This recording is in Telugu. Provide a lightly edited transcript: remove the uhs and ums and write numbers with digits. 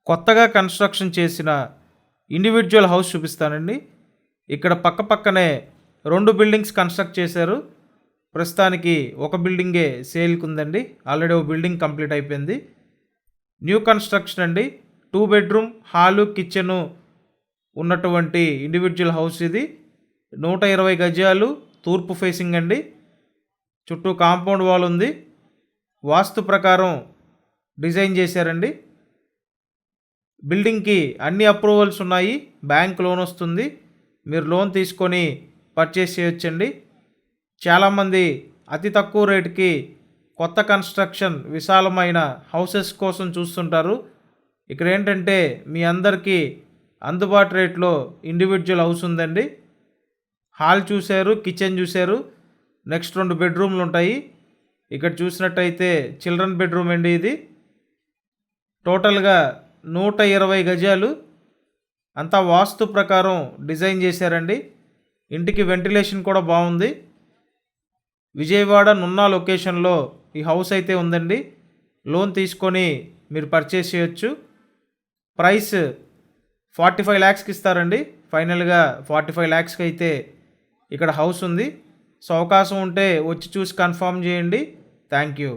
కొత్తగా కన్స్ట్రక్షన్ చేసిన ఇండివిడ్యువల్ హౌస్ చూపిస్తానండి. ఇక్కడ పక్కనే 2 బిల్డింగ్స్ కన్స్ట్రక్ట్ చేశారు. ప్రస్తుతానికి ఒక బిల్డింగే సేల్‌కి ఉందండి. ఆల్రెడీ ఒక బిల్డింగ్ కంప్లీట్ అయిపోయింది. న్యూ కన్స్ట్రక్షన్ అండి. 2 బెడ్‌రూమ్, హాలు, కిచెను ఉన్నటువంటి ఇండివిడ్యువల్ హౌస్ ఇది. 120 గజాలు, తూర్పు ఫేసింగ్ అండి. చుట్టూ కాంపౌండ్ వాల్ ఉంది. వాస్తు ప్రకారం డిజైన్ చేశారండి. బిల్డింగ్‌కి అన్ని అప్రూవల్స్ ఉన్నాయి. బ్యాంక్ లోన్ వస్తుంది. మీరు లోన్ తీసుకొని పర్చేస్ చేయొచ్చండి. చాలామంది అతి తక్కువ రేటుకి కొత్త కన్స్ట్రక్షన్ విశాలమైన హౌసెస్ కోసం చూస్తుంటారు. ఇక్కడ ఏంటంటే మీ అందరికీ అందుబాటు రేట్లో ఇండివిడ్యువల్ హౌస్ ఉందండి. హాల్ చూశారు, కిచెన్ చూశారు. నెక్స్ట్ 2 బెడ్రూమ్లు ఉంటాయి. ఇక్కడ చూసినట్టయితే చిల్డ్రన్ బెడ్రూమ్ అండి ఇది. టోటల్గా 120 గజాలు. అంతా వాస్తు ప్రకారం డిజైన్ చేశారండి. ఇంటికి వెంటిలేషన్ కూడా బాగుంది. విజయవాడ నున్నా లొకేషన్లో ఈ హౌస్ అయితే ఉందండి. లోన్ తీసుకొని మీరు పర్చేస్ చేయొచ్చు. ప్రైస్ 45 lakhsకి ఇస్తారండి. ఫైనల్గా 45 lakhsకి అయితే ఇక్కడ హౌస్ ఉంది. సో అవకాశం ఉంటే వచ్చి చూసి కన్ఫర్మ్ చేయండి. Thank you.